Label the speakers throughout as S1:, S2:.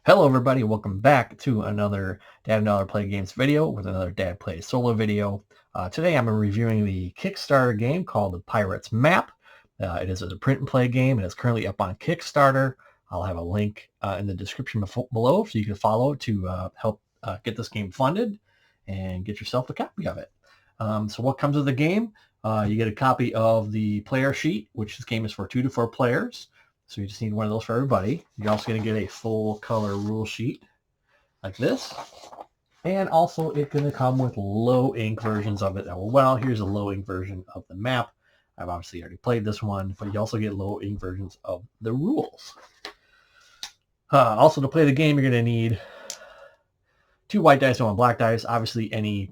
S1: Hello everybody, welcome back to another Dad and Dollar Play Games video with another Dad Plays Solo video. Today I'm reviewing the Kickstarter game called The Pirates Map. It is a print and play game and it's currently up on Kickstarter. I'll have a link in the description below so you can follow to help get this game funded and get yourself a copy of it. So what comes with the game? You get a copy of the player sheet, which this game is for 2 to 4 players. So you just need one of those for everybody. You're also going to get a full color rule sheet like this. And also it's going to come with low ink versions of it. Well, here's a low ink version of the map. I've obviously already played this one, but you also get low ink versions of the rules. Also to play the game, you're going to need 2 white dice and 1 black dice. Obviously any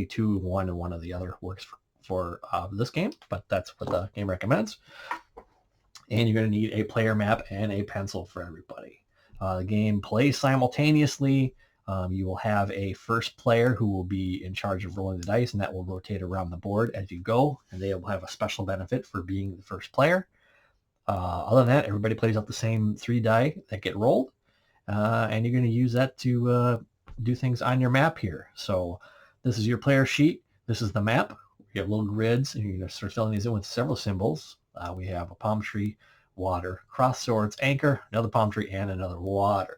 S1: 2, 1, and 1 of the other works for this game, but that's what the game recommends. And you're going to need a player map and a pencil for everybody. The game plays simultaneously. You will have a first player who will be in charge of rolling the dice, and that will rotate around the board as you go, and they will have a special benefit for being the first player. Other than that, everybody plays out the same 3 die that get rolled, and you're going to use that to do things on your map here. So this is your player sheet. This is the map. You have little grids, and you're going to start filling these in with several symbols. We have a palm tree, water, cross swords, anchor, another palm tree, and another water.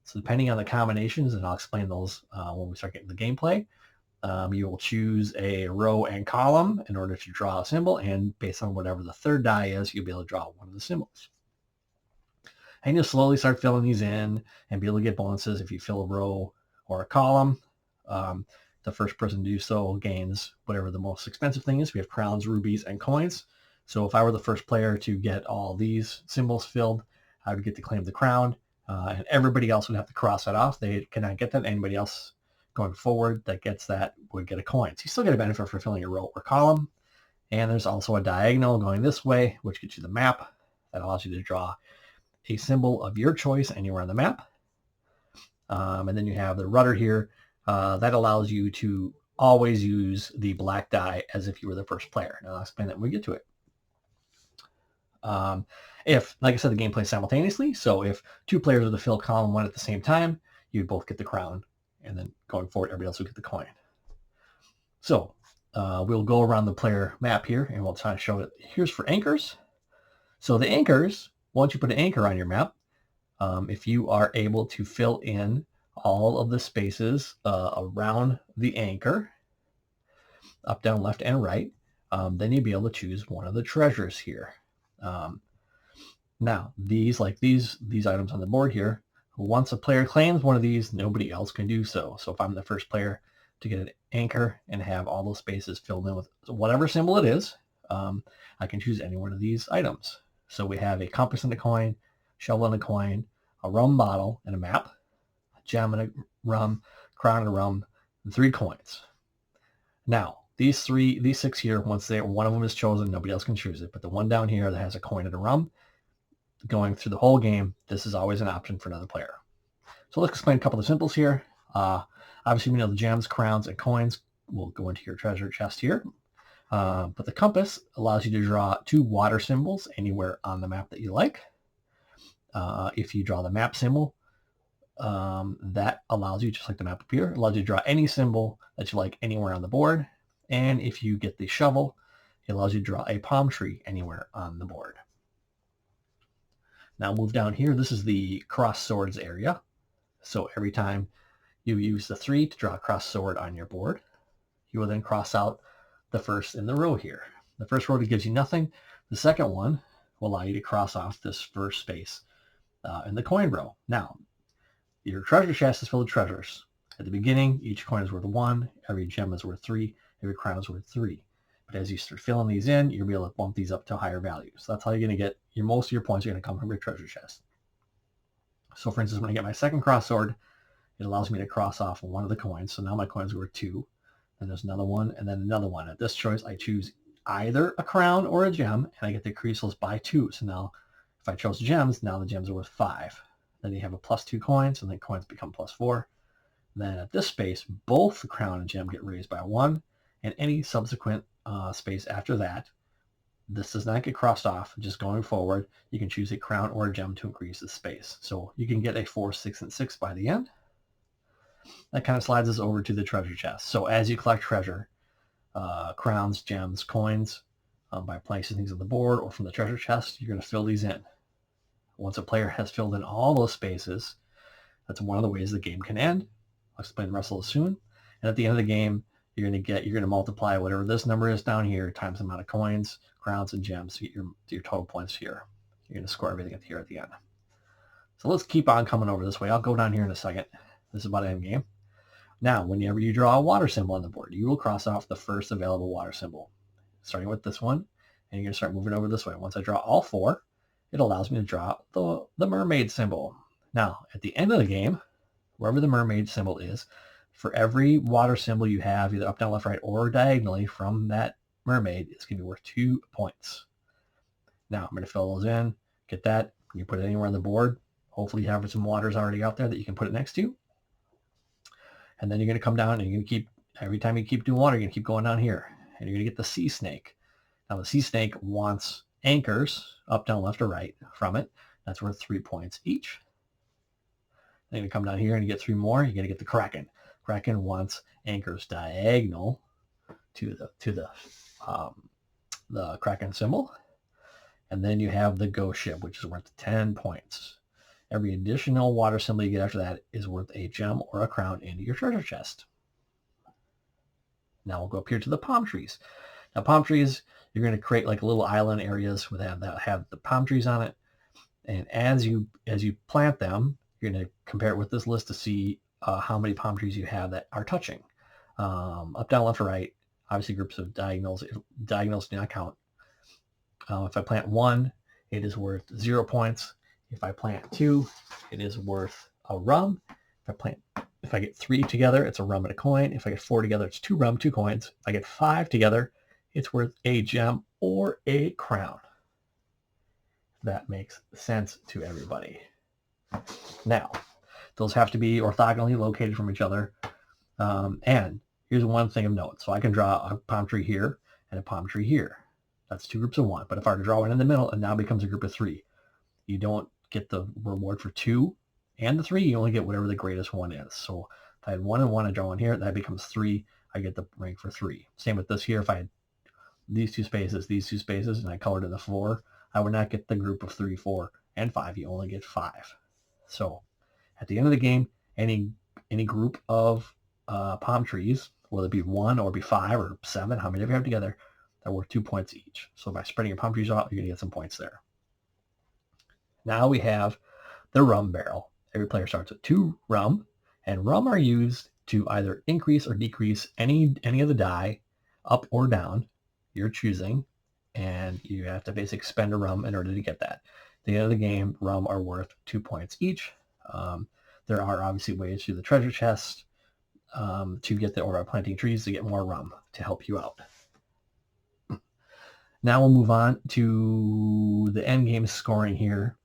S1: So depending on the combinations, and I'll explain those when we start getting the gameplay, you will choose a row and column in order to draw a symbol, and based on whatever the third die is, you'll be able to draw one of the symbols. And you'll slowly start filling these in and be able to get bonuses if you fill a row or a column. The first person to do so gains whatever the most expensive thing is. We have crowns, rubies, and coins. So if I were the first player to get all these symbols filled, I would get to claim the crown, and everybody else would have to cross that off. They cannot get that. Anybody else going forward that gets that would get a coin. So you still get a benefit for filling a row or column. And there's also a diagonal going this way, which gets you the map. That allows you to draw a symbol of your choice anywhere on the map. And then you have the rudder here. That allows you to always use the black die as if you were the first player. Now I'll explain that when we get to it. If, like I said, the game plays simultaneously, so if 2 players were to fill column 1 at the same time, you'd both get the crown, and then going forward, everybody else would get the coin. So we'll go around the player map here, and we'll try to show it. Here's for anchors. So the anchors, once you put an anchor on your map, if you are able to fill in all of the spaces around the anchor, up, down, left, and right, then you'll be able to choose one of the treasures here. Now, these items on the board here, once a player claims one of these, nobody else can do so. So if I'm the first player to get an anchor and have all those spaces filled in with whatever symbol it is, I can choose any one of these items. So we have a compass and a coin, shovel and a coin, a rum bottle and a map, a gem and a rum, crown and a rum, and 3 coins. Now, these 6 here, once one of them is chosen, nobody else can choose it. But the one down here that has a coin and a rum, going through the whole game, this is always an option for another player. So let's explain a couple of symbols here. Obviously, we know the gems, crowns, and coins will go into your treasure chest here. But the compass allows you to draw 2 water symbols anywhere on the map that you like. If you draw the map symbol, that allows you, just like the map up here, allows you to draw any symbol that you like anywhere on the board. And if you get the shovel, it allows you to draw a palm tree anywhere on the board. Now move down here. This is the cross swords area. So every time you use the 3 to draw a cross sword on your board, you will then cross out the first in the row here. The first row gives you nothing. The second one will allow you to cross off this first space in the coin row. Now, your treasure chest is filled with treasures. At the beginning, each coin is worth 1, every gem is worth 3, every crown is worth 3. But as you start filling these in, you'll be able to bump these up to higher values. So that's how you're going to get most of your points are going to come from your treasure chest. So for instance, when I get my second cross sword, it allows me to cross off one of the coins. So now my coins are worth 2. Then there's another one, and then another one. At this choice, I choose either a crown or a gem, and I get to increase those by 2. So now if I chose gems, now the gems are worth 5. Then you have a +2 coins, and then coins become +4. Then at this space, both the crown and gem get raised by 1, and any subsequent space after that This does not get crossed off. Just going forward, you can choose a crown or a gem to increase the space. So you can get a 4, 6, and 6 by the end. That kind of slides us over to the treasure chest. So as you collect treasure, crowns, gems, coins, by placing things on the board or from the treasure chest, you're going to fill these in. Once a player has filled in all those spaces, that's one of the ways the game can end. I'll explain the rest of it soon. And at the end of the game, you're going to multiply whatever this number is down here times the amount of coins, crowns, and gems to get your total points here. You're going to score everything at the end. So let's keep on coming over this way. I'll go down here in a second. This is about end game. Now, whenever you draw a water symbol on the board, you will cross off the first available water symbol, starting with this one, and you're going to start moving over this way. Once I draw all 4, it allows me to draw the mermaid symbol. Now, at the end of the game, wherever the mermaid symbol is, for every water symbol you have, either up, down, left, right, or diagonally from that mermaid, it's going to be worth 2 points. Now, I'm going to fill those in, get that. You put it anywhere on the board. Hopefully you have some waters already out there that you can put it next to. And then you're going to come down and you're going to keep, every time you keep doing water, you're going to keep going down here. And you're going to get the sea snake. Now, the sea snake wants anchors, up, down, left, or right from it. That's worth 3 points each. Then you come down here and you get 3 more. You're going to get the kraken. Kraken wants anchors diagonal to the kraken symbol. And then you have the ghost ship, which is worth 10 points. Every additional water symbol you get after that is worth a gem or a crown into your treasure chest. Now we'll go up here to the palm trees. Now palm trees, you're going to create like little island areas that have the palm trees on it. And as you plant them, you're going to compare it with this list to see how many palm trees you have that are touching. Up, down, left, or right. Obviously groups of diagonals. Diagonals do not count. If I plant 1, it is worth 0 points. If I plant 2, it is worth a rum. If I get 3 together, it's a rum and a coin. If I get 4 together, it's 2 rum, 2 coins. If I get 5 together, it's worth a gem or a crown. That makes sense to everybody. Now, those have to be orthogonally located from each other. And here's one thing of note. So I can draw a palm tree here and a palm tree here. That's 2 groups of 1. But if I were to draw one in the middle, it now becomes a group of 3. You don't get the reward for 2 and the 3. You only get whatever the greatest one is. So if I had 1 and 1, I draw one here. That becomes 3. I get the rank for 3. Same with this here. If I had these two spaces, and I colored in the 4, I would not get the group of 3, 4, and 5. You only get 5. So at the end of the game, any group of palm trees, whether it be 1 or be 5 or 7, how many of you have together, they're worth 2 points each. So by spreading your palm trees out, you're going to get some points there. Now we have the rum barrel. Every player starts with 2 rum, and rum are used to either increase or decrease any of the die, up or down, you're choosing, and you have to basically spend a rum in order to get that. At the end of the game, rum are worth 2 points each. There are obviously ways through the treasure chest to get the, or by planting trees to get more rum to help you out. Now we'll move on to the end game scoring here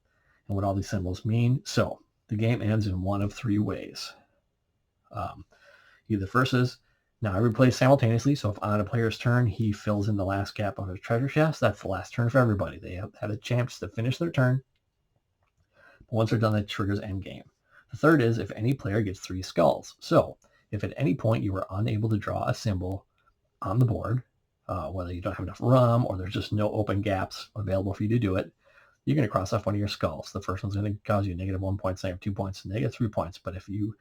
S1: and what all these symbols mean. So the game ends in one of 3 ways. Either first is, now everybody plays simultaneously, so if on a player's turn he fills in the last gap of his treasure chest, that's the last turn for everybody. They have a chance to finish their turn. But once they're done, that triggers end game. The third is if any player gets 3 skulls. So if at any point you are unable to draw a symbol on the board, whether you don't have enough rum or there's just no open gaps available for you to do it, you're going to cross off one of your skulls. The first one's going to cause you -1 point, -2 points, -3 points. But if you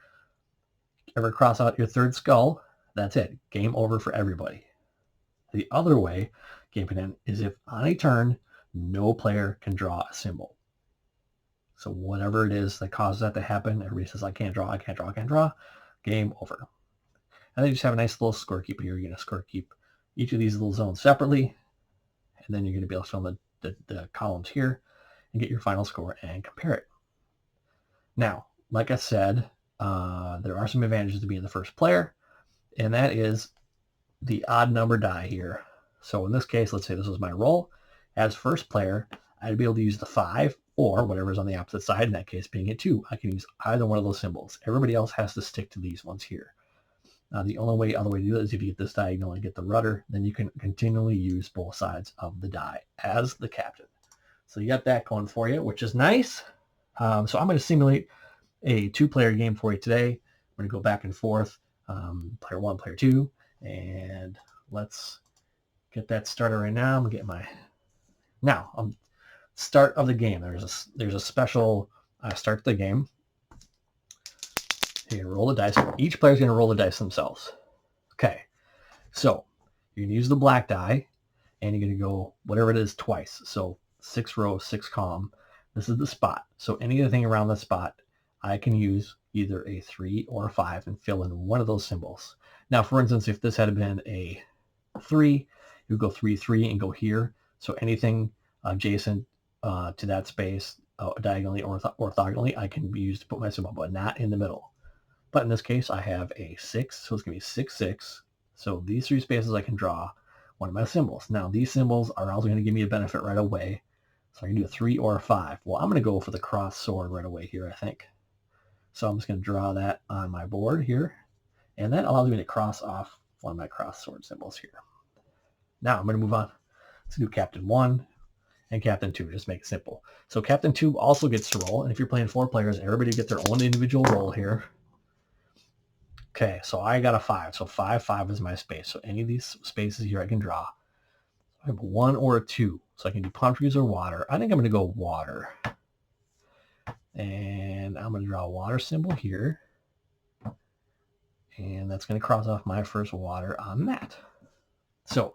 S1: ever cross out your 3rd skull, that's it. Game over for everybody. The other way game can end is if on a turn, no player can draw a symbol. So whatever it is that causes that to happen, everybody says, I can't draw, I can't draw, I can't draw. Game over. And then you just have a nice little score keep here. You're going to score keep each of these little zones separately. And then you're going to be able to fill in the columns here and get your final score and compare it. Now, like I said, there are some advantages to being the first player, and that is the odd number die here. So in this case, let's say this was my roll. As first player, I'd be able to use the 5 or whatever's on the opposite side, in that case being a 2. I can use either one of those symbols. Everybody else has to stick to these ones here. The only other way to do it is if you get this diagonal and get the rudder, then you can continually use both sides of the die as the captain. So you got that going for you, which is nice. So I'm going to simulate a 2-player game for you today. I'm going to go back and forth, player 1, player 2, and let's get that started right now. I'm going to get my start of the game. There's a special start to the game. You're going to roll the dice. Each player's going to roll the dice themselves. Okay, so you're going to use the black die, and you're going to go whatever it is twice. So 6 row, 6 column. This is the spot. So anything around the spot, I can use either a 3 or a 5 and fill in one of those symbols. Now, for instance, if this had been a 3, you go 3, 3 and go here. So anything adjacent to that space, diagonally or orthogonally, I can use to put my symbol, but not in the middle. But in this case, I have a 6, so it's going to be 6, 6. So these 3 spaces I can draw one of my symbols. Now, these symbols are also going to give me a benefit right away. So I can do a 3 or a 5. Well, I'm going to go for the cross sword right away here, I think. So I'm just going to draw that on my board here. And that allows me to cross off one of my cross sword symbols here. Now I'm going to move on to do Captain 1 and Captain 2, just make it simple. So Captain 2 also gets to roll. And if you're playing 4 players, everybody gets their own individual roll here. Okay, so I got a 5. So 5, 5 is my space. So any of these spaces here I can draw. I have a 1 or a 2. So I can do palm trees or water. I think I'm going to go water. And I'm going to draw a water symbol here. And that's going to cross off my first water on that. So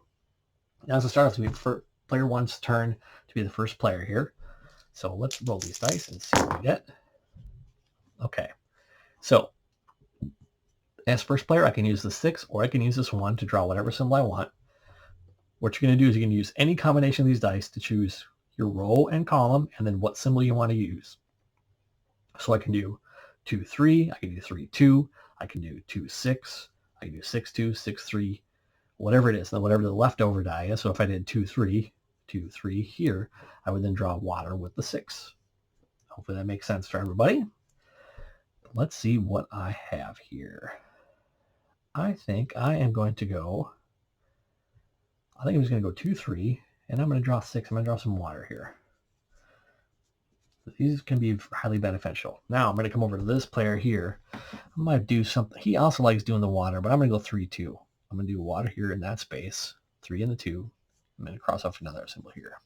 S1: now as a start off, to be player 1's turn to be the first player here. So let's roll these dice and see what we get. Okay, so as first player, I can use the 6 or I can use this 1 to draw whatever symbol I want. What you're going to do is you're going to use any combination of these dice to choose your row and column and then what symbol you want to use. So I can do 2, 3, I can do 3, 2, I can do 2, 6, I can do 6, 2, 6, 3, whatever it is, then whatever the leftover die is. So if I did 2, 3, 2, 3 here, I would then draw water with the 6. Hopefully that makes sense for everybody. Let's see what I have here. I think I am going to go, I'm just going to go 2, 3, and I'm going to draw 6. I'm going to draw some water here. These can be highly beneficial. Now I'm going to come over to this player here. I might do something. He also likes doing the water, but I'm going to go 3, 2. I'm going to do water here in that space, 3 and the 2. I'm going to cross off another symbol here.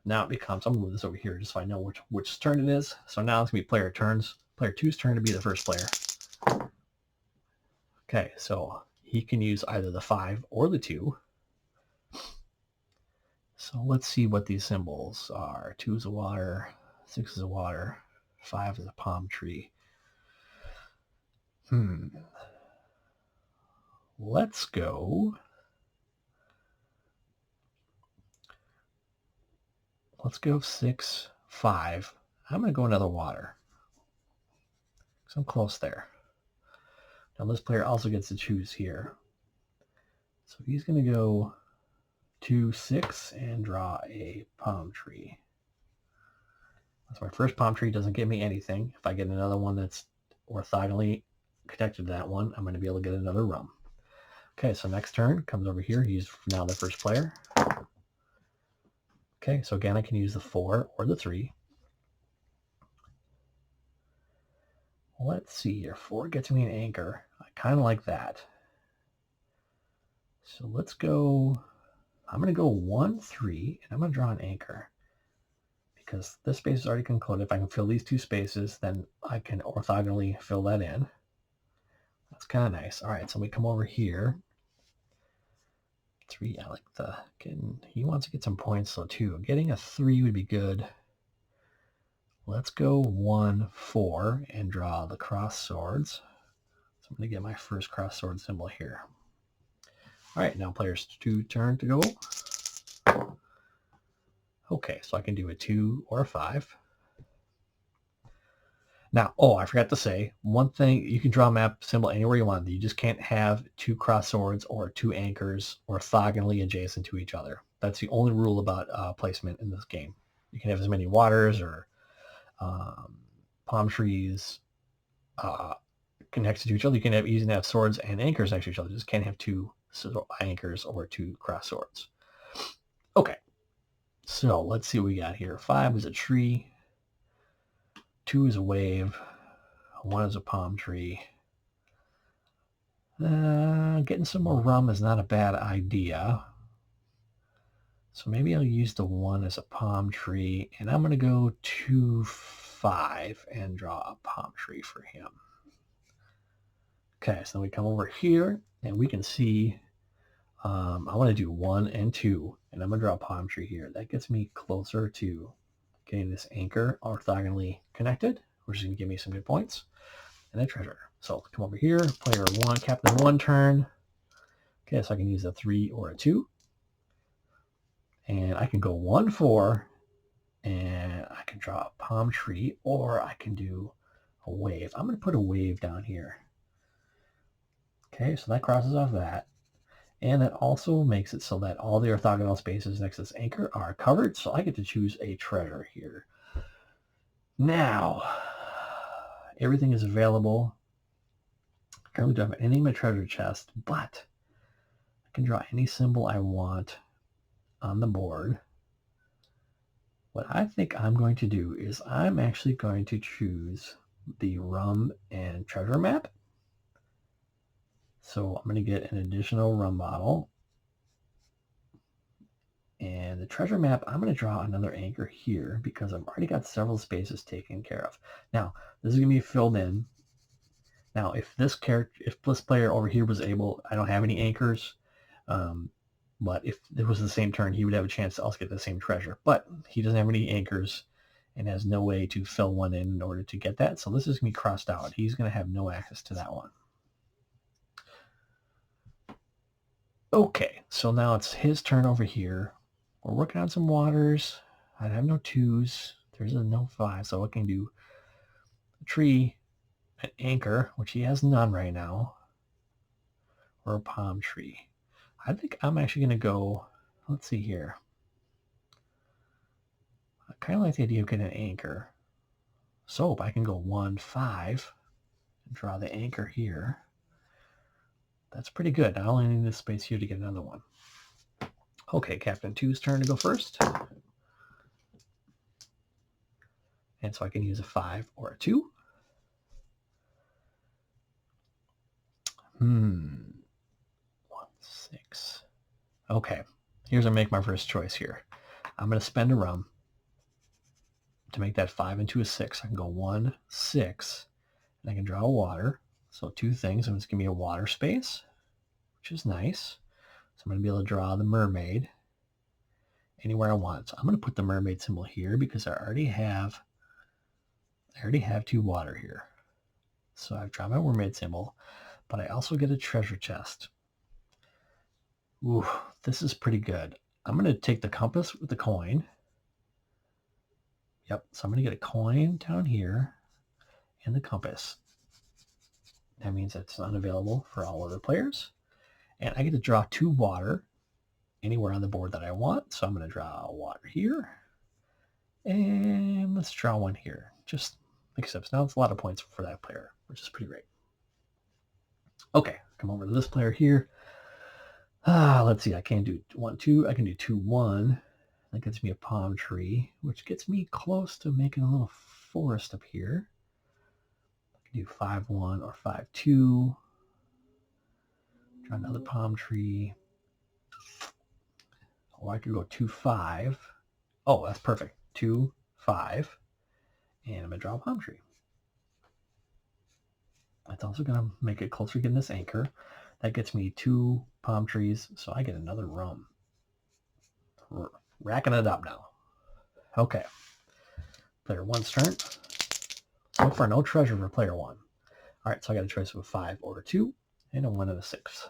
S1: Now it becomes, I'm going to move this over here just so I know which turn it is. So now it's going to be player 2's turn to be the first player. Okay, so he can use either the 5 or the 2. So let's see what these symbols are. 2 is a water, 6 is a water, 5 is a palm tree. Let's go. Let's go 6, 5. I'm going to go another water. So I'm close there. Now this player also gets to choose here. So he's going to go 2, 6 and draw a palm tree. That's my first palm tree. Doesn't give me anything. If I get another one that's orthogonally connected to that one, I'm going to be able to get another rum. Okay, so next turn comes over here. He's now the first player. Okay, so again, I can use the 4 or the 3. Let's see here. 4 gets me an anchor. I kind of like that. So let's go, I'm going to go 1, 3, and I'm going to draw an anchor. Because this space is already concluded. If I can fill these 2 spaces, then I can orthogonally fill that in. That's kind of nice. All right, so we come over here. 3, I like he wants to get some points, so 2. Getting a 3 would be good. Let's go 1, 4 and draw the cross swords. So I'm going to get my first cross sword symbol here. All right, now players 2 turn to go. Okay, so I can do a 2 or a 5. Now, I forgot to say, one thing, you can draw a map symbol anywhere you want. You just can't have 2 cross swords or 2 anchors orthogonally adjacent to each other. That's the only rule about placement in this game. You can have as many waters or palm trees, connected to each other. You can have easily have swords and anchors next to each other. You just can't have two anchors or two cross swords. Okay, so let's see what we got here. 5 is a tree. 2 is a wave. 1 is a palm tree. Getting some more rum is not a bad idea. So maybe I'll use the 1 as a palm tree, and I'm going to go 2, 5 and draw a palm tree for him. Okay, so we come over here and we can see I want to do 1 and 2, and I'm going to draw a palm tree here. That gets me closer to getting this anchor orthogonally connected, which is going to give me some good points and a treasure. So come over here, player 1, captain 1 turn. Okay, so I can use a 3 or a 2. And I can go 1, 4, and I can draw a palm tree, or I can do a wave. I'm going to put a wave down here. Okay, so that crosses off that. And that also makes it so that all the orthogonal spaces next to this anchor are covered, so I get to choose a treasure here. Now, everything is available. I currently don't have any in my treasure chest, but I can draw any symbol I want on the board. What I think I'm going to do is I'm actually going to choose the rum and treasure map. So I'm going to get an additional rum bottle. And the treasure map, I'm going to draw another anchor here because I've already got several spaces taken care of. Now, this is going to be filled in. Now, if this player over here was able, I don't have any anchors, but if it was the same turn, he would have a chance to also get the same treasure. But he doesn't have any anchors and has no way to fill one in order to get that. So this is going to be crossed out. He's going to have no access to that one. Okay, so now it's his turn over here. We're working on some waters. I have no 2s. There's a no 5, so I can do a tree, an anchor, which he has none right now, or a palm tree. I think I'm actually going to go, let's see here. I kind of like the idea of getting an anchor. So if I can go 1, 5, and draw the anchor here, that's pretty good. I only need this space here to get another one. Okay, Captain 2's turn to go first. And so I can use a 5 or a 2. 1, 6. Okay, here's where I make my first choice here. I'm going to spend a rum to make that 5 into a 6. I can go 1, 6, and I can draw a water. So 2 things, and it's going to be a water space, which is nice. So I'm going to be able to draw the mermaid anywhere I want. So I'm going to put the mermaid symbol here because I already have 2 water here. So I've drawn my mermaid symbol, but I also get a treasure chest. Ooh, this is pretty good. I'm going to take the compass with the coin. Yep, so I'm going to get a coin down here and the compass. That means it's unavailable for all other players. And I get to draw 2 water anywhere on the board that I want. So I'm going to draw water here. And let's draw one here. Just except now it's a lot of points for that player, which is pretty great. Okay, come over to this player here. Let's see, I can't do 1, 2. I can do 2, 1. That gets me a palm tree, which gets me close to making a little forest up here. I can do 5, 1 or 5, 2. Draw another palm tree. Or I could go 2, 5. Oh, that's perfect. 2, 5. And I'm going to draw a palm tree. That's also going to make it closer to getting this anchor. That gets me 2 palm trees, so I get another rum. Racking it up now. Okay. Player 1's turn. So far, no treasure for player 1. All right, so I got a choice of a 5 or a 2, and a 1 and a 6.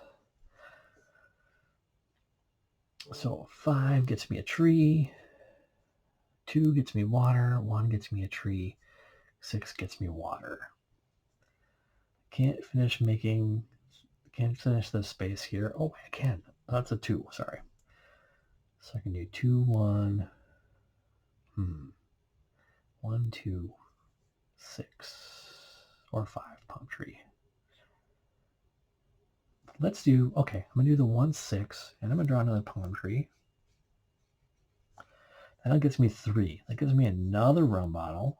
S1: So 5 gets me a tree. 2 gets me water. 1 gets me a tree. 6 gets me water. Can't finish this space here. Oh, I can. That's a 2, sorry. So I can do 2, 1. 1, 2, 6, or 5 palm tree. let's do, okay, I'm going to do the 1-6, and I'm going to draw another palm tree. And that gets me 3. That gives me another rum bottle,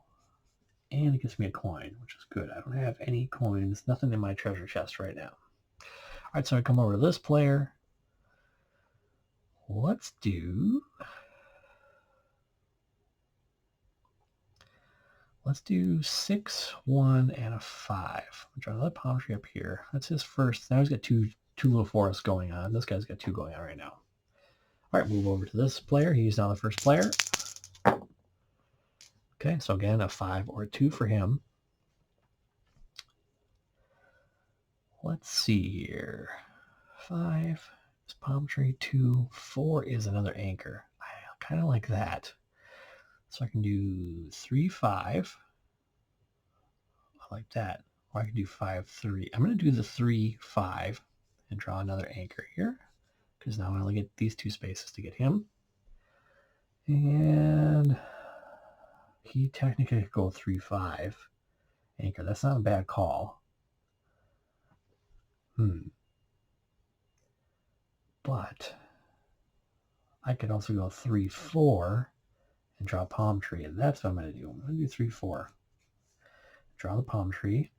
S1: and it gives me a coin, which is good. I don't have any coins, nothing in my treasure chest right now. All right, so I come over to this player. Let's do 6, 1, and a 5. I'll draw another palm tree up here. That's his first. Now he's got two little forests going on. This guy's got 2 going on right now. All right, move over to this player. He's now the first player. Okay, so again, a 5 or a 2 for him. Let's see here. 5 is palm tree. 2, 4 is another anchor. I kind of like that. So I can do 3, 5. I like that. Or I can do 5, 3. I'm going to do the 3, 5 and draw another anchor here, because now I only get these 2 spaces to get him. And he technically could go 3, 5 anchor. That's not a bad call. But I could also go 3, 4 and draw a palm tree. And that's what I'm going to do. I'm going to do 3, 4. Draw the palm tree.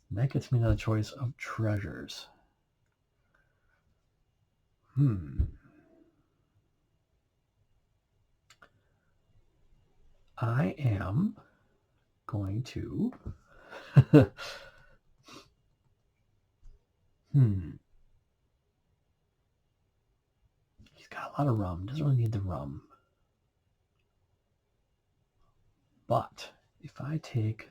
S1: And that gets me another choice of treasures. I am going to He's got a lot of rum. Doesn't really need the rum. But if I take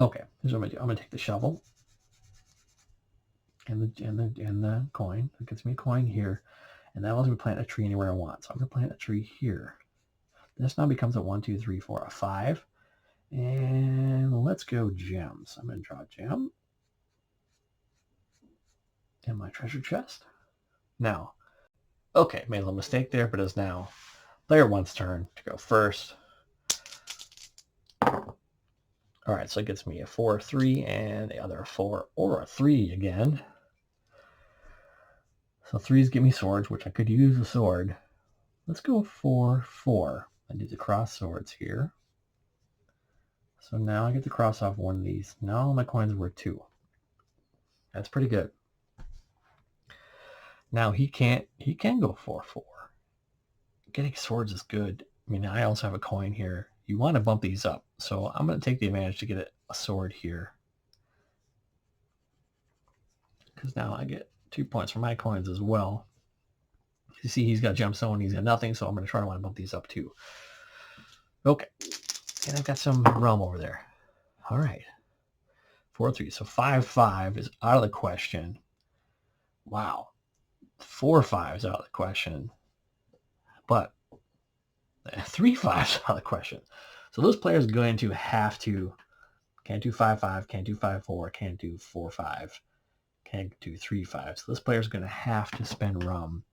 S1: okay, here's what I'm gonna do. I'm gonna take the shovel and the coin. It gets me a coin here, and that allows me to plant a tree anywhere I want. So I'm gonna plant a tree here. This now becomes a 1, 2, 3, 4, a 5. And let's go gems. I'm gonna draw a gem in my treasure chest. Now, okay, made a little mistake there, but it's now player 1's turn to go first. All right, so it gets me a 4, 3, and the other 4 or a 3 again. So 3s give me swords, which I could use a sword. Let's go 4, 4. I do the cross swords here. So now I get to cross off one of these. Now all my coins were 2. That's pretty good. Now he can go 4, 4. Getting swords is good. I mean, I also have a coin here. You want to bump these up. So I'm going to take the advantage to get a sword here, because now I get 2 points for my coins as well. You see he's got gemstone, he's got nothing, so I'm going to try to want to bump these up too. Okay. And I've got some rum over there. All right. 4, 3. So 5, 5 is out of the question. Wow. 4, 5 is out of the question. But 3, 5 is out of the question. So those players are going to have to, can't do 5, 5, can't do 5, 4, can't do 4, 5, can't do 3, 5. So this player is going to have to spend rum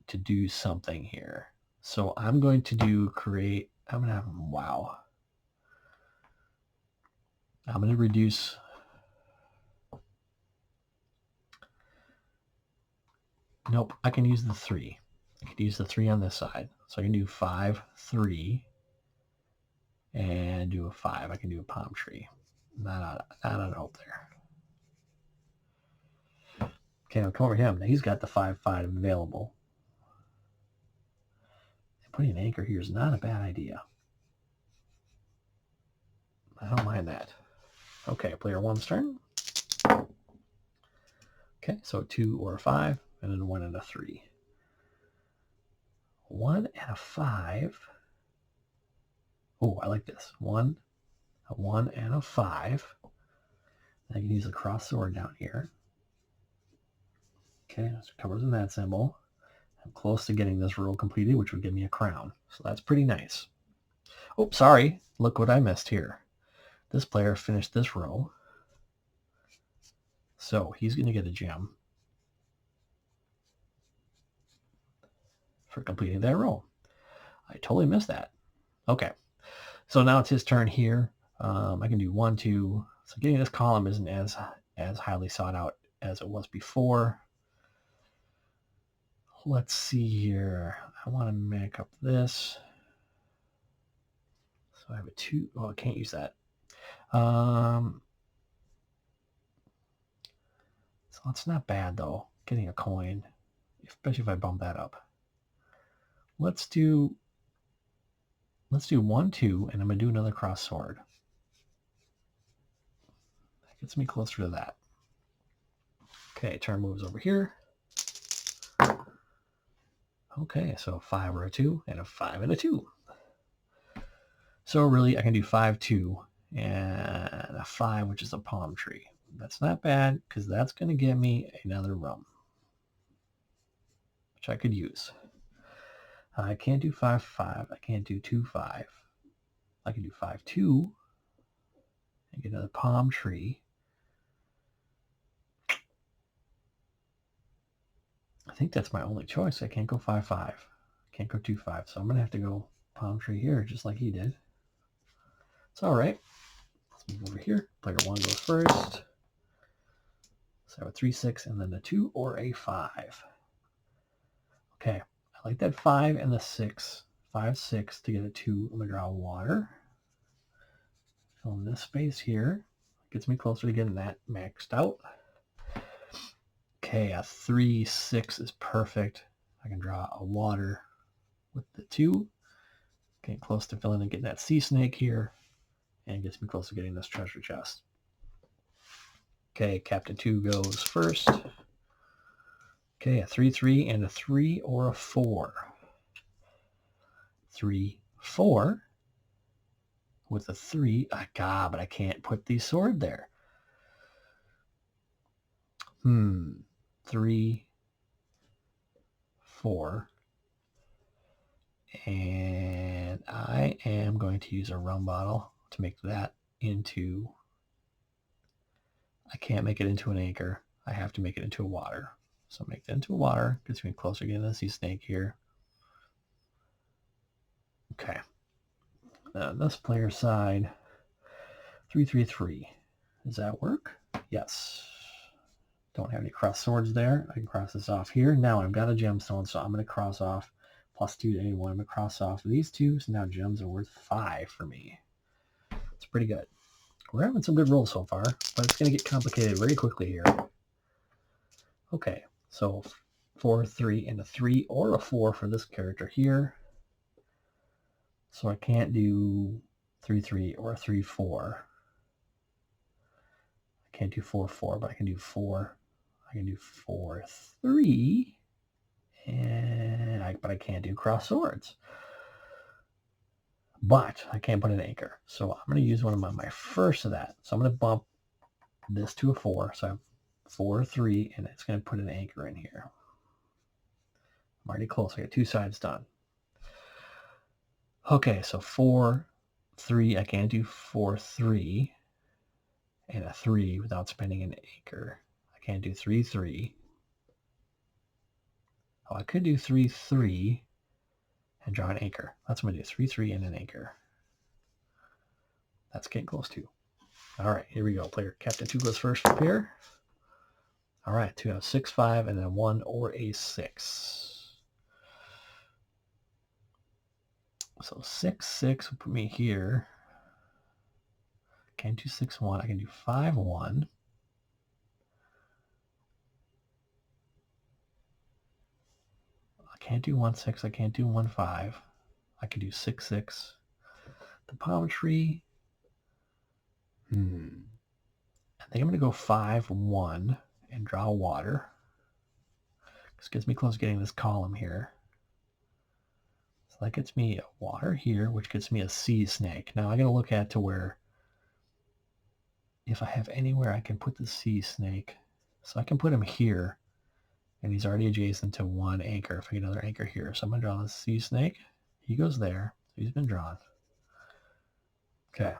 S1: to do something here. So I'm going to I'm going to have, wow. I'm going to reduce. Nope, I can use the 3. I could use the 3 on this side. So I can do 5, 3, and do a 5. I can do a palm tree. Not out of hope there. Okay, I'll come over him. Now he's got the 5, 5 available. And putting an anchor here is not a bad idea. I don't mind that. Okay, player 1's turn. Okay, so 2 or a 5, and then 1 and a 3. 1 and a 5. Oh, I like this. 1, a 1 and a 5. I can use a cross sword down here. Okay, so it covers in that symbol. I'm close to getting this row completed, which would give me a crown. So that's pretty nice. Oh, sorry. Look what I missed here. This player finished this row. So he's going to get a gem for completing that row. I totally missed that. Okay. So now it's his turn here. I can do 1, 2. So getting this column isn't as highly sought out as it was before. Let's see here. I want to make up this. So I have a 2. Oh, I can't use that. So it's not bad though. Getting a coin, especially if I bump that up. Let's do 1, 2, and I'm gonna do another cross sword. That gets me closer to that. Okay, turn moves over here. Okay, so a 5 or a 2, and a 5 and a 2. So really, I can do 5, 2, and a 5, which is a palm tree. That's not bad, because that's going to get me another rum, which I could use. I can't do 5, 5. I can't do 2, 5. I can do 5, 2, and get another palm tree. I think that's my only choice. I can't go 5, 5. I can't go 2, 5. So I'm going to have to go palm tree here, just like he did. It's all right. Let's move over here. Player 1 goes first. So I have a 3, 6, and then a 2 or a 5. Okay, I like that 5 and the 6. 5, 6 to get a 2. I'm going to draw water. Fill in this space here. Gets me closer to getting that maxed out. Okay, a 3, 6 is perfect. I can draw a water with the 2. Getting close to filling and getting that sea snake here. And gets me close to getting this treasure chest. Okay, Captain 2 goes first. Okay, a 3, 3, and a 3 or a 4. 3, 4 with a 3. God, but I can't put the sword there. 3, 4. And I am going to use a rum bottle to make that into... I can't make it into an anchor. I have to make it into a water. So make that into a water. Gets me closer to getting the sea snake here. Okay. This player's side, 3, 3, 3. Does that work? Yes. Don't have any cross swords there. I can cross this off here. Now I've got a gemstone, so I'm going to cross off +2 to anyone. I'm going to cross off these two, so now gems are worth 5 for me. It's pretty good. We're having some good rolls so far, but it's going to get complicated very quickly here. Okay, so 4, 3, and a 3 or a 4 for this character here. So I can't do 3, 3 or a 3, 4. I can't do 4, 4, but I can do 4. I can do 4, 3, but I can't do cross swords. But I can't put an anchor. So I'm going to use one of my first of that. So I'm going to bump this to a 4. So I have 4, 3, and it's going to put an anchor in here. I'm already close. I got 2 sides done. Okay, so 4, 3. I can't do 4, 3, and a 3 without spending an anchor. I can't do 3, 3. Oh, I could do 3, 3 and draw an anchor. That's what I'm going to do. 3, 3 and an anchor. That's getting close to. All right, here we go. Player Captain 2 goes first for pair. All right, 2 have 6, 5, and then 1 or a 6. So 6, 6 will put me here. Can't do 6, 1. I can do 5, 1. I can't do 1, 6. I can't do 1, 5. I can do 6, 6. The palm tree. I think I'm going to go 5, 1 and draw water. This gets me close to getting this column here. So that gets me a water here, which gets me a sea snake. Now I got to look at to where, if I have anywhere I can put the sea snake. So I can put him here, and he's already adjacent to 1 anchor. If I get another anchor here. So I'm going to draw the sea snake. He goes there. So he's been drawn. Okay.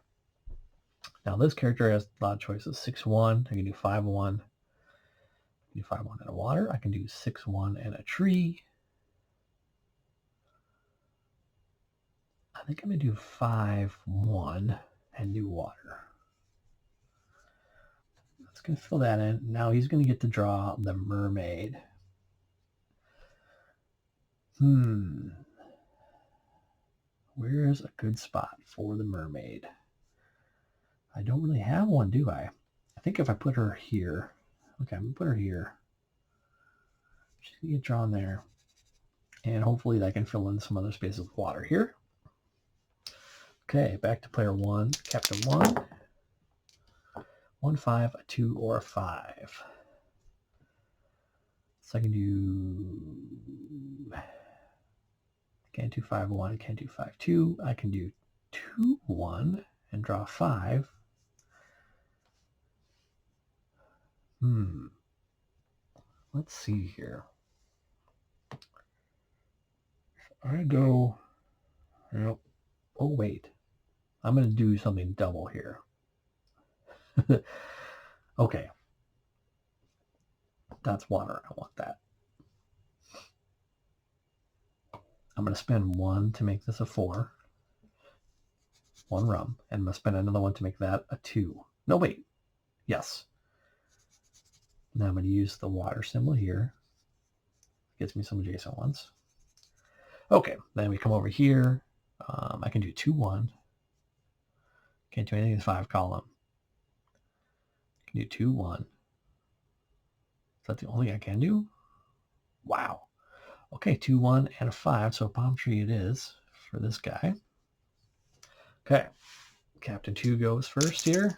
S1: Now this character has a lot of choices. 6, 1. I can do 5, 1. I can do 5, 1 and a water. I can do 6, 1 and a tree. think I'm going to do 5-1 and do water. That's going to fill that in. Now he's going to get to draw the mermaid. Where's a good spot for the mermaid? I don't really have one, do I? I think if I put her here, okay, I'm going to put her here. She's going to get drawn there. And hopefully that can fill in some other spaces with water here. Okay, back to player 1, Captain 1. 1, 5, a 2, or a 5. So I can do... Can't do 5-1, can't do 5-2. I can do 2-1 and draw 5. Let's see here. I go... Nope. Oh, wait. I'm going to do something double here. Okay. That's water. I want that. I'm going to spend 1 to make this a 4. 1 rum. And I'm going to spend another 1 to make that a 2. No, wait. Yes. Now I'm going to use the water symbol here. Gets me some adjacent ones. Okay. Then we come over here. I can do 2-1. Can't do anything in the 5 column. I can do 2-1. Is that the only I can do? Wow. Okay, 2-1 and a 5, so palm tree it is for this guy. Okay, Captain 2 goes first here.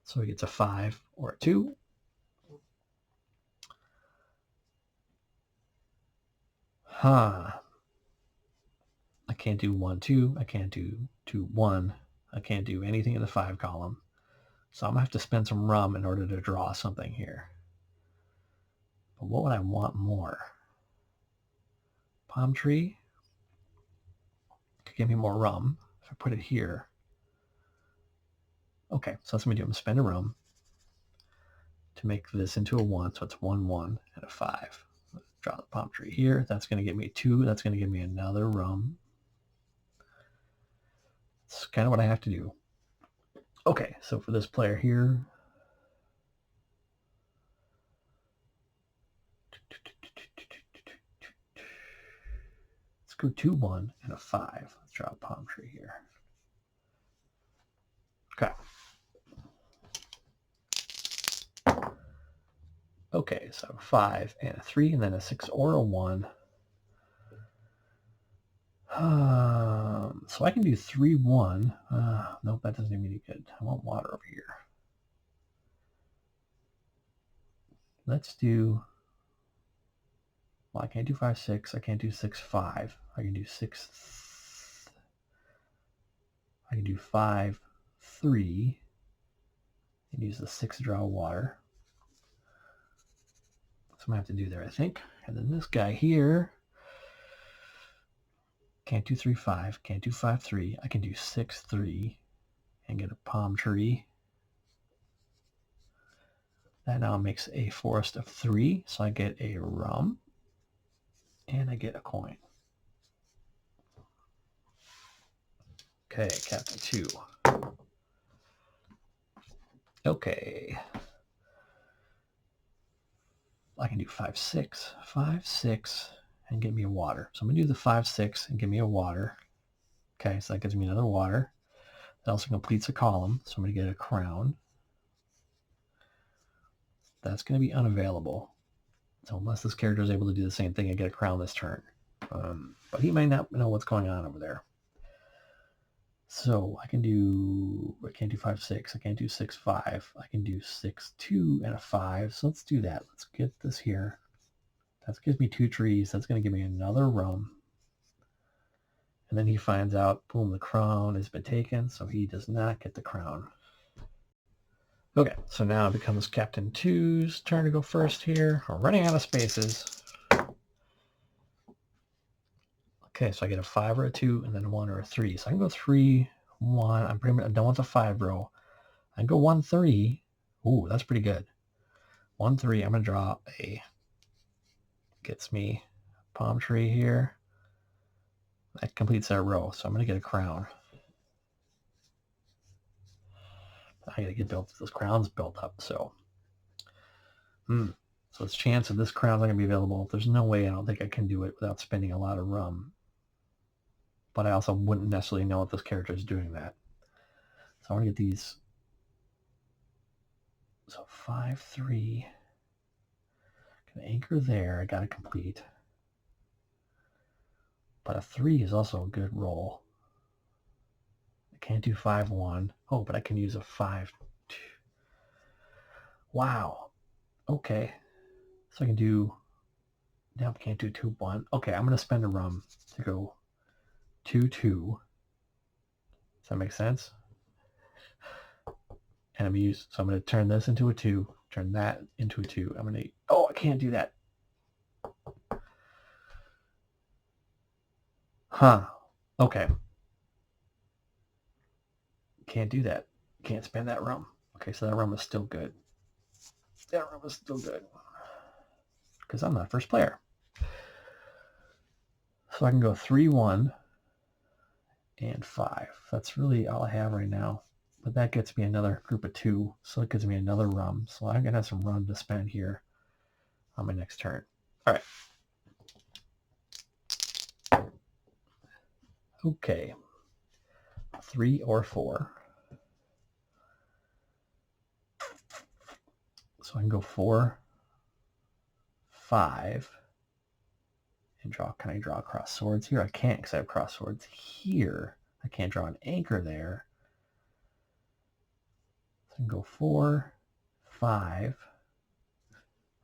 S1: So he gets a 5 or a 2. I can't do 1-2. I can't do 2-1. I can't do anything in the 5 column. So I'm going to have to spend some rum in order to draw something here. But what would I want more? Palm tree could give me more rum if I put it here. Okay, so that's what I'm going to do. I'm going to spend a rum to make this into a 1. So it's 1-1 and a 5. Draw the palm tree here. That's going to give me 2. That's going to give me another rum. It's kind of what I have to do. Okay, so for this player here, let's go 2-1 and a 5. Let's draw a palm tree here. Okay. Okay, so 5 and a 3, and then a 6 or a 1. So I can do 3-1. Nope, that doesn't do me any good. I want water over here. Let's do... Well, I can't do 5-6. I can't do 6-5. I can do 6... I can do 5-3 and use the 6 to draw water. That's what I have to do there, I think. And then this guy here... Can't do 3-5. Can't do 5-3. I can do 6-3 and get a palm tree. That now makes a forest of 3. So I get a rum and I get a coin. Okay, Captain 2. Okay. I can do 5-6. 5-6. And get me a water. So I'm going to do the 5-6 and give me a water. Okay, so that gives me another water. That also completes a column. So I'm going to get a crown. That's going to be unavailable. So unless this character is able to do the same thing and get a crown this turn. But he might not know what's going on over there. So I can't do 5-6. I can't do 6-5. I can do 6-2 and a 5. So let's do that. Let's get this here. That gives me 2 trees. That's going to give me another rum. And then he finds out, boom, the crown has been taken, so he does not get the crown. Okay, so now it becomes Captain 2's turn to go first here. We're running out of spaces. Okay, so I get a 5 or a 2, and then a 1 or a 3. So I can go 3-1. I'm pretty much done with the 5 row. I can go 1-3. Ooh, that's pretty good. 1-3. I'm going to draw a... Gets me a palm tree here. That completes that row. So I'm going to get a crown. I got to get those crowns built up. So, so it's chance that this crown's not going to be available. There's no way I don't think I can do it without spending a lot of rum. But I also wouldn't necessarily know if this character is doing that. So I want to get these. So 5, 3. Can anchor there. I got to complete. But a 3 is also a good roll. I can't do 5, 1. Oh, but I can use a 5, 2. Wow. Okay. So I can do. Now I can't do 2, 1. Okay, I'm going to spend a rum to go 2, 2. Does that make sense? And I'm going to turn this into a 2, turn that into a 2. I'm going to, I can't do that. Huh. Okay. Can't do that. Can't spend that rum. Okay, so that rum is still good. That rum is still good. Because I'm not first player. So I can go 3, 1, and 5. That's really all I have right now. But that gets me another group of 2. So it gives me another rum. So I'm going to have some rum to spend here on my next turn. All right. Okay. 3 or 4. So I can go 4, 5, and draw. Can I draw cross swords here? I can't because I have cross swords here. I can't draw an anchor there. So I can go 4, 5,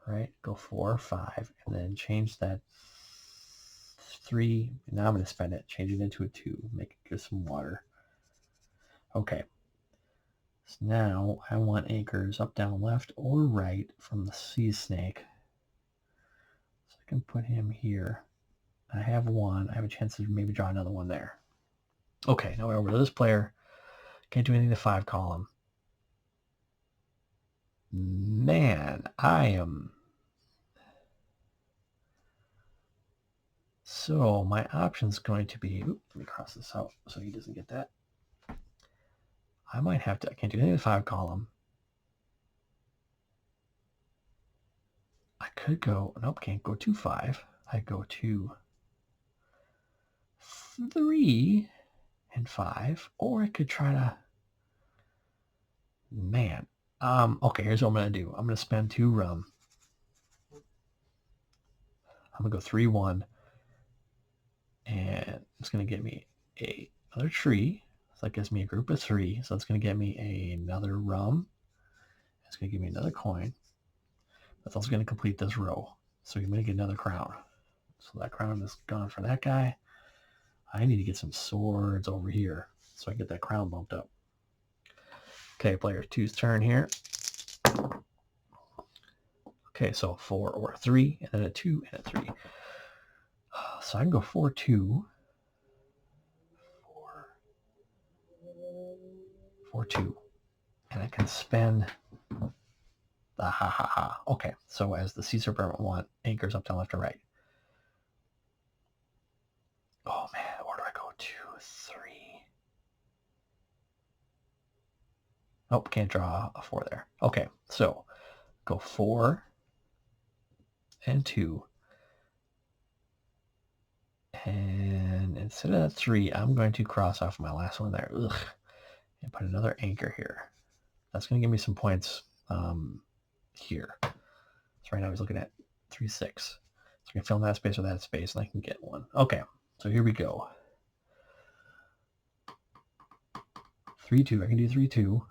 S1: right? Go 4, 5, and then change that 3. Now I'm going to spend it. Change it into a 2. Make it just some water. Okay. So now I want anchors up, down, left, or right from the sea snake. So I can put him here. I have one. I have a chance to maybe draw another one there. Okay, now we're over to this player. Can't do anything to 5 column. Man, I am... So my option's going to be... Let me cross this out so he doesn't get that. I might have to... I can't do anything to 5 column. I could go... Nope, can't go to 5. I go to 3 and 5. Or I could try to... Man. Okay, here's what I'm going to do. I'm going to spend 2 rum. I'm going to go 3, 1. And it's going to get me another tree. So that gives me a group of 3. So it's going to get me another rum. It's going to give me another coin. That's also going to complete this row. So you're going to get another crown. So that crown is gone for that guy. I need to get some swords over here so I can get that crown bumped up. Okay, player 2's turn here. Okay, so 4 or 3, and then a 2 and a 3. So I can go 4, 2. 4, 2. And I can spend the ha. Okay, so as the sea serpent want anchors up, down, left, or right. Oh man, where do I go? 2, 3. Nope, can't draw a 4 there. Okay, so go 4 and 2. And instead of that 3, I'm going to cross off my last one there. Ugh. And put another anchor here. That's going to give me some points here. So right now he's looking at 3, 6. So I can fill in that space or that space, and I can get one. Okay, so here we go. 3, 2. I can do 3, 2.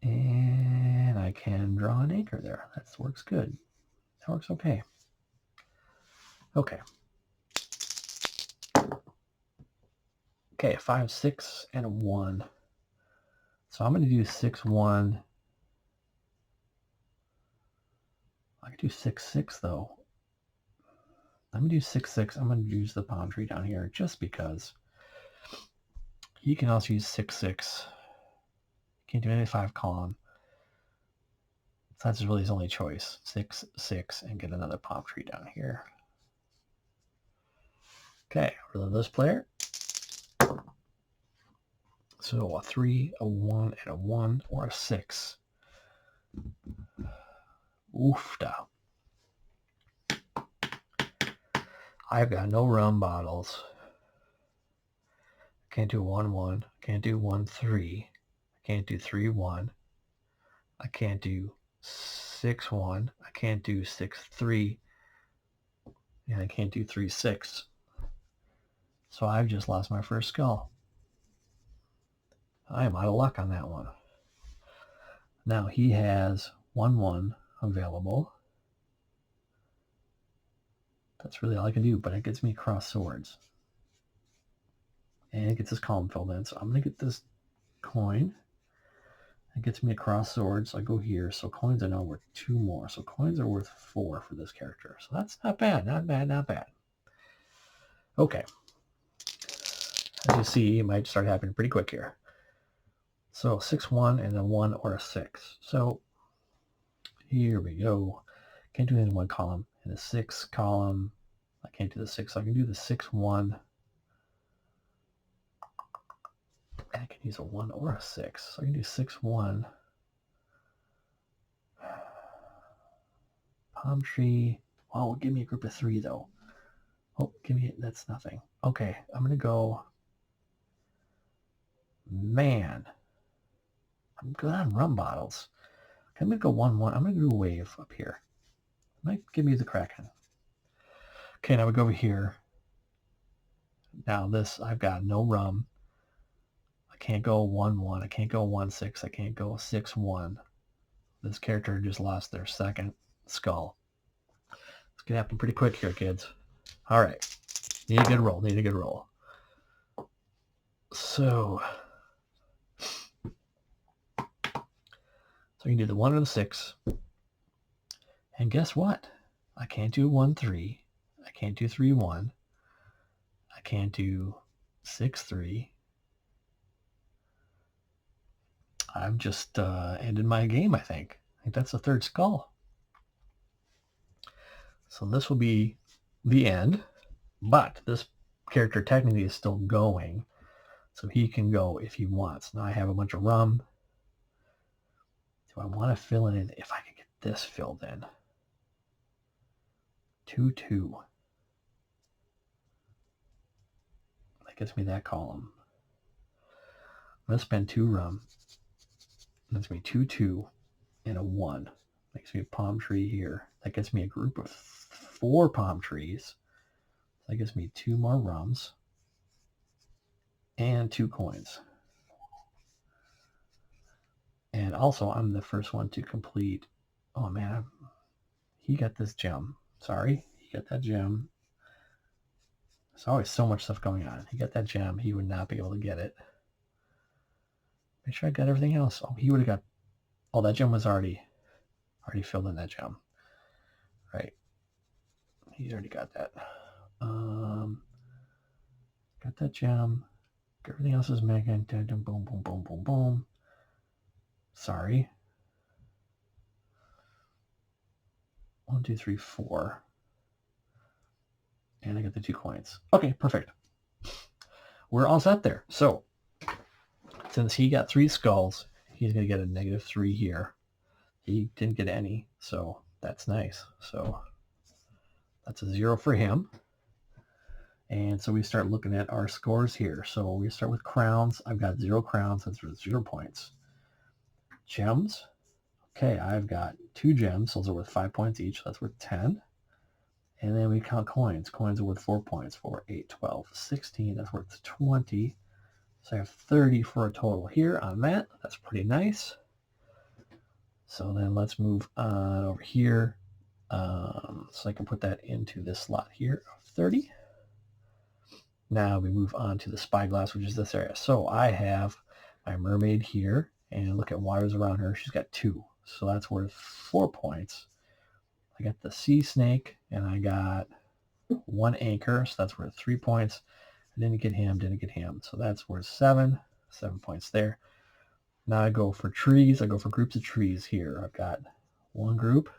S1: And I can draw an anchor there. That works good. That works okay. Okay. Okay, 5, 6, and a 1. So I'm going to do 6, 1. I could do 6, 6 though. I'm going to do 6, 6. I'm going to use the palm tree down here just because. You can also use 6, 6. Can't do any 5 column. So that's really his only choice. 6, 6, and get another palm tree down here. Okay, relive this player. So a 3, a 1, and a 1, or a 6. Oofda. I've got no rum bottles. Can't do 1-1. Can't do 1-3. I can't do 3-1. I can't do 6-1. I can't do 6-3. And I can't do 3-6. So I've just lost my first skull. I am out of luck on that one. Now he has 1-1 available. That's really all I can do, but it gets me cross swords. And it gets this column filled in. So I'm going to get this coin. It gets me a cross sword, so I go here. So coins are now worth 2 more. So coins are worth 4 for this character. So that's not bad, not bad, not bad. Okay. As you see, it might start happening pretty quick here. So 6-1 and a 1 or a 6. So here we go. Can't do it in one column. In the 6 column, I can't do the 6. So I can do the 6-1. And I can use a 1 or a 6. So I can do 6-1. Palm tree. Oh, give me a group of 3 though. Oh, give me, that's nothing. Okay, I'm going to go, man, I'm good on rum bottles. I'm going to go 1-1. I'm going to do a wave up here. Might give me the Kraken. Okay, now we go over here. Now this, I've got no rum. I can't go 1-1. I can't go 1-6. I can't go 6-1. This character just lost their second skull. This could happen pretty quick here, kids. All right. Need a good roll. Need a good roll. So I can do the 1 or the 6. And guess what? I can't do 1-3. I can't do 3-1. I can't do 6-3. I've just ended my game, I think. I think that's the third skull. So this will be the end. But this character technically is still going. So he can go if he wants. Now I have a bunch of rum. Do I want to fill it in? If I can get this filled in. 2-2. That gets me that column. I'm going to spend 2 rum. That's me 2-2 and a 1. Makes me a palm tree here. That gets me a group of 4 palm trees. That gives me 2 more rums and 2 coins. And also, I'm the first one to complete. Oh man, he got this gem. Sorry, he got that gem. There's always so much stuff going on. He got that gem. He would not be able to get it. Make sure I got everything else. Oh, he would have got. Oh, that gem was already filled in that gem. Right. He's already got that. Got that gem. Everything else is mega. Boom, boom, boom, boom, boom. Sorry. 1, 2, 3, 4. And I got the 2 coins. Okay, perfect. We're all set there. So, since he got 3 skulls, he's going to get a -3 here. He didn't get any, so that's nice. So, that's a 0 for him. And so we start looking at our scores here. So we start with crowns. I've got 0 crowns. That's worth 0 points. Gems. Okay, I've got 2 gems. Those are worth 5 points each. That's worth 10. And then we count coins. Coins are worth 4 points. 4, 8, 12, 16. That's worth 20. So I have 30 for a total here on that. That's pretty nice. So then let's move on over here. So I can put that into this slot here of 30. Now we move on to the spyglass, which is this area. So I have my mermaid here, and look at waters around her. She's got 2, so that's worth 4 points. I got the sea snake, and I got 1 anchor, so that's worth 3 points. I didn't get him, so that's worth 7 points there. Now I go for trees. I go for groups of trees here. I've got 1 group,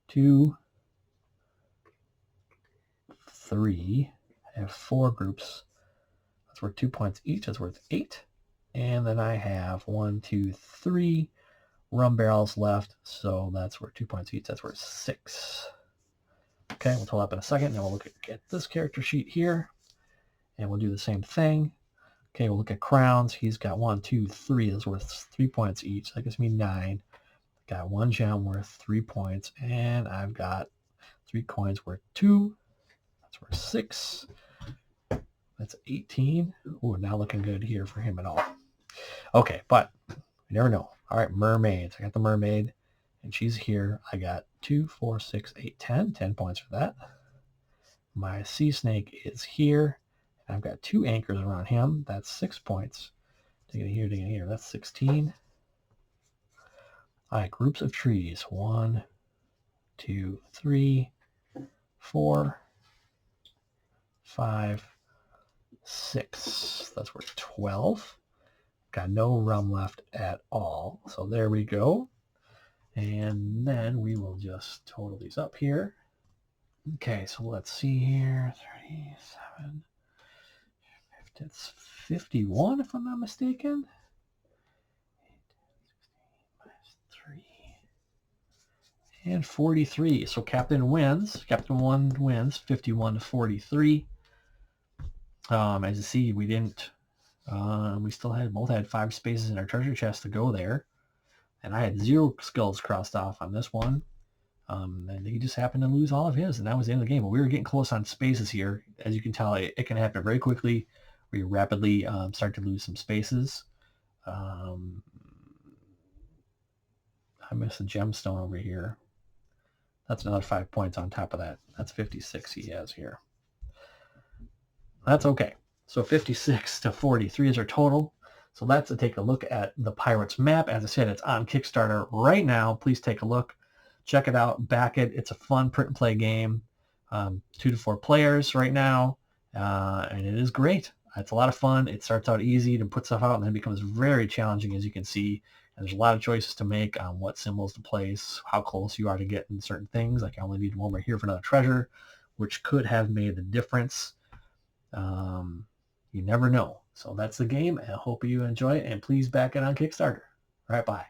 S1: 2, 3, I have 4 groups. That's worth 2 points each. That's worth 8. And then I have 1, 2, 3 rum barrels left. So that's worth 2 points each. That's worth 6. Okay, we'll total up in a second. Then we'll look at this character sheet here. And we'll do the same thing. Okay, we'll look at crowns. He's got 1, 2, 3. That's worth 3 points each. That gives me 9. Got 1 gem worth 3 points. And I've got 3 coins worth 2. That's worth 6. That's 18. Ooh, not looking good here for him at all. Okay, but you never know. All right, mermaids. I got the mermaid, and she's here. I got 2, 4, 6, 8, 10. 10 points for that. My sea snake is here. I've got 2 anchors around him. That's 6 points. Dig it here, dig it here. That's 16. All right, groups of trees. 1, 2, 3, 4, 5, 6. That's worth 12. Got no rum left at all. So there we go. And then we will just total these up here. Okay, so let's see here. 37. It's 51 if I'm not mistaken. 3. And 43. So Captain wins. Captain 1 wins 51 to 43. As you see, we didn't. We still both had 5 spaces in our treasure chest to go there, and I had 0 skulls crossed off on this one. And he just happened to lose all of his, and that was the end of the game. But we were getting close on spaces here. As you can tell, it can happen very quickly. We rapidly start to lose some spaces. I missed a gemstone over here. That's another 5 points on top of that. That's 56 he has here. That's okay. So 56 to 43 is our total. So that's to take a look at the Pirates map. As I said, it's on Kickstarter right now. Please take a look. Check it out. Back it. It's a fun print and play game. 2 to 4 players right now. And it is great. It's a lot of fun. It starts out easy to put stuff out and then becomes very challenging, as you can see. And there's a lot of choices to make on what symbols to place, how close you are to getting certain things. Like I only need 1 right here for another treasure, which could have made the difference. You never know. So that's the game. I hope you enjoy it, and please back it on Kickstarter. All right, bye.